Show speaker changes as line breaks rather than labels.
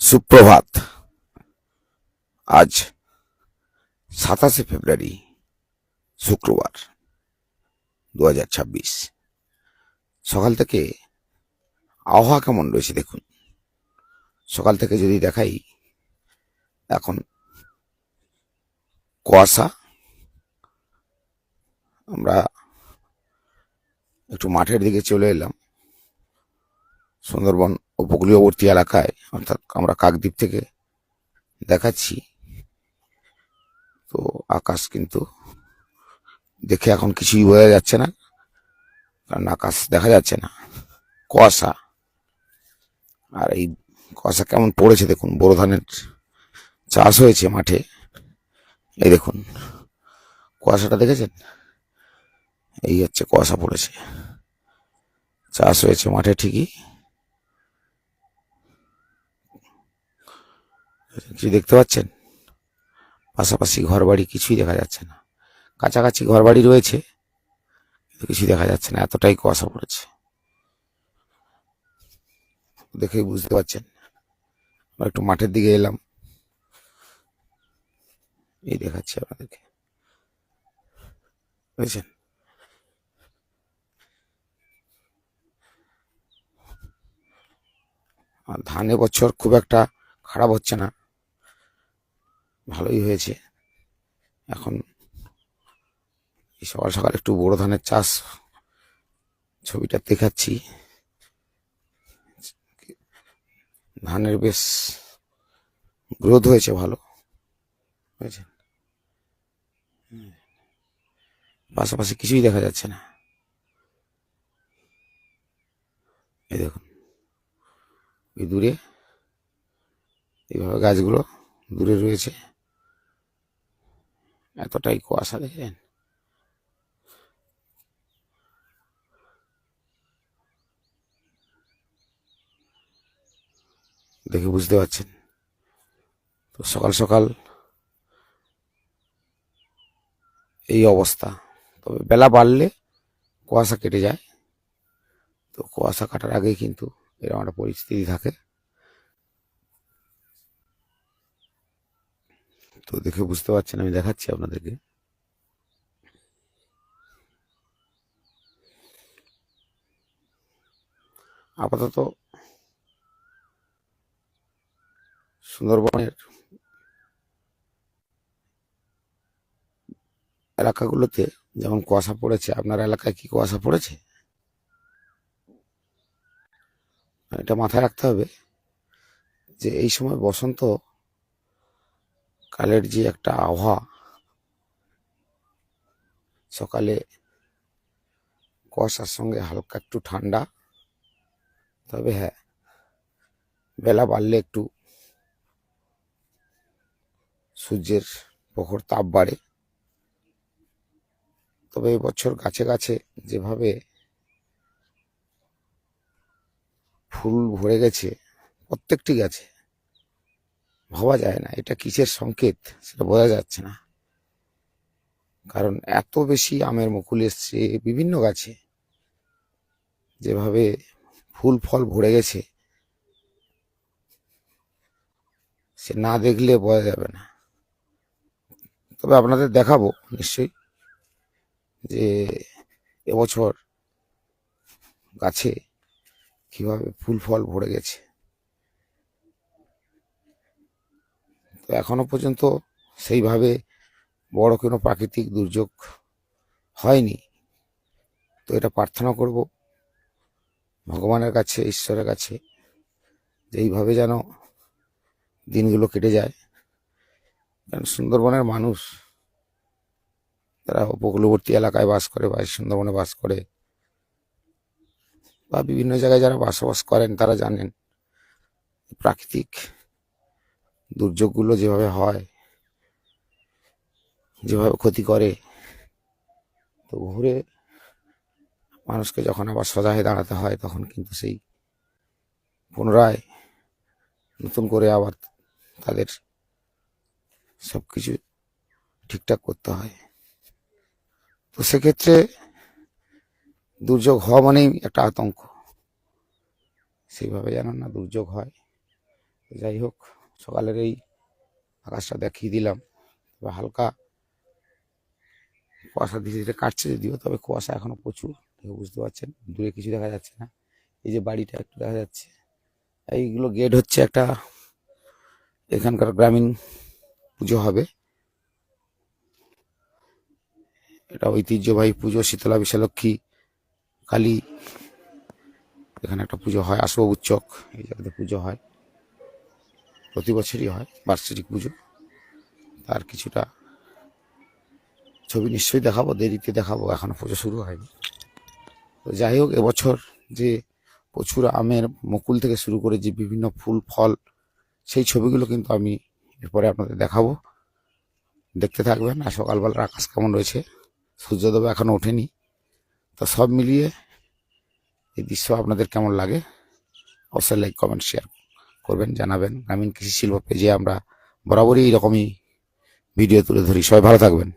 সুপ্রভাত। আজ 27শে ফেব্রুয়ারি, শুক্রবার, 2026। সকাল থেকে আবহাওয়া কেমন রয়েছে দেখুন। সকাল থেকে যদি দেখাই, এখন কুয়াশা। আমরা একটু মাঠের দিকে চলে এলাম, সুন্দরবন উপকূলীয়বর্তী এলাকায়, অর্থাৎ আমরা কাকদ্বীপ থেকে দেখাচ্ছি। তো আকাশ কিন্তু দেখে এখন কিছুই বোঝা যাচ্ছে না, কারণ আকাশ দেখা যাচ্ছে না, কুয়াশা। আর এই কুয়াশা কেমন পড়েছে দেখুন। বোরো ধানের চাষ হয়েছে মাঠে, এই দেখুন কুয়াশাটা দেখেছেন। এই হচ্ছে কুয়াশা পড়েছে, চাষ হয়েছে মাঠে ঠিকই। কিছু দেখতে পাচ্ছেন? পাশাপাশি ঘর বাড়ি কিছুই দেখা যাচ্ছে না। কাছাকাছি ঘর বাড়ি রয়েছে, কিছুই দেখা যাচ্ছে না, এতটাই কুয়াশা পড়েছে। দেখেই বুঝতে পারছেন। আমরা একটু মাঠের দিকে এলাম, এই দেখাচ্ছি আপনাদেরকে, বুঝেছেন। আর ধান এবছর খুব একটা খারাপ হচ্ছে না, ভালোই হয়েছে। এখন এই সকাল সকাল একটু বোরো ধানের চাষ ছবিটা দেখাচ্ছি। ধানের বেশ গ্রোথ হয়েছে ভালো, বুঝেছেন। পাশাপাশি কিছুই দেখা যাচ্ছে না, এই দেখুন। ওই দূরে এইভাবে গাছগুলো দূরে রয়েছে, এতটাই কুয়াশা দেখেন। দেখে বুঝতে পারছেন। তো সকাল সকাল এই অবস্থা। তবে বেলা বাড়লে কুয়াশা কেটে যায়। তো কুয়াশা কাটার আগেই কিন্তু এরকম একটা পরিস্থিতি থাকে। তো দেখে বুঝতে পারছেন, আমি দেখাচ্ছি আপনাদেরকে। আপাতত সুন্দরবনের এলাকাগুলোতে যেমন কুয়াশা পড়েছে, আপনার এলাকায় কি কুয়াশা পড়েছে? এটা মাথায় রাখতে হবে যে এই সময় বসন্ত কালের যে একটা আবহাওয়া, সকালে কুয়াশার সঙ্গে হালকা একটু ঠান্ডা। তবে হ্যাঁ, বেলা বাড়লে একটু সূর্যের প্রখর তাপ বাড়ে। তবে এবছর গাছে গাছে যেভাবে ফুল ভরে গেছে, প্রত্যেকটি গাছে, ভাবা যায় না এটা কিসের সংকেত, সেটা বোঝা যাচ্ছে না। কারণ এত বেশি আমের মুকুল এসছে বিভিন্ন গাছে, যেভাবে ফুল ফল ভরে গেছে, সে না দেখলে বোঝা যাবে না। তবে আপনাদের দেখাবো নিশ্চয়ই যে এবছর গাছে কিভাবে ফুল ফল ভরে গেছে। তো এখনো পর্যন্ত সেইভাবে বড় কোনো প্রাকৃতিক দুর্যোগ হয়নি। তো এটা প্রার্থনা করব ভগবানের কাছে, ঈশ্বরের কাছে, যে এইভাবে যেন দিনগুলো কেটে যায়। কারণ সুন্দরবনের মানুষ, তারা উপকূলবর্তী এলাকায় বাস করে বা সুন্দরবনে বাস করে বা বিভিন্ন জায়গায় যারা বসবাস করেন, তারা জানেন প্রাকৃতিক দুর্যোগগুলো যেভাবে হয়, যেভাবে ক্ষতি করে। তো ঘুরে মানুষকে যখন আবার সোজা হয়ে দাঁড়াতে হয়, তখন কিন্তু সেই পুনরায় নতুন করে আবার তাদের সবকিছু ঠিকঠাক করতে হয়। তো সেক্ষেত্রে দুর্যোগ হওয়া মানেই একটা আতঙ্ক, সেইভাবে যেন না দুর্যোগ হয় যাই হোক, সকালের এই আকাশটা দেখিয়ে দিলাম। তবে হালকা কুয়াশা ধীরে ধীরে কাটছে যদিও, তবে কুয়াশা এখনো প্রচুর, দেখে বুঝতে পারছেন। দূরে কিছু দেখা যাচ্ছে না, এই যে বাড়িটা একটু দেখা যাচ্ছে। এইগুলো গেট হচ্ছে একটা এখানকার গ্রামীণ পুজো হবে। এটা ঐতিহ্যবাহী পুজো, শীতলা বিশালক্ষী কালী, এখানে একটা পুজো হয়। আসবাবুর চক, এই জায়গাতে পুজো হয়, প্রতি বছরই হয় বার্ষিক পুজো। তার কিছুটা ছবি নিশ্চয়ই দেখাবো, দেরিতে দেখাবো, এখনো পুজো শুরু হয়নি। তো যাই হোক, এবছর যে প্রচুর আমের মুকুল থেকে শুরু করে যে বিভিন্ন ফুল ফল, সেই ছবিগুলো কিন্তু আমি এরপরে আপনাদের দেখাবো, দেখতে থাকবেন। আর সকালবেলার আকাশ কেমন রয়েছে, সূর্যোদয় এখনো ওঠেনি। তো সব মিলিয়ে এই দৃশ্য আপনাদের কেমন লাগে অবশ্যই লাইক কমেন্ট শেয়ার করবেন, জানাবেন। গ্রামীণ কৃষি শিল্প পেজে আমরা বরাবরই এরকমই ভিডিও তুলে ধরি। সবাই ভালো থাকবেন।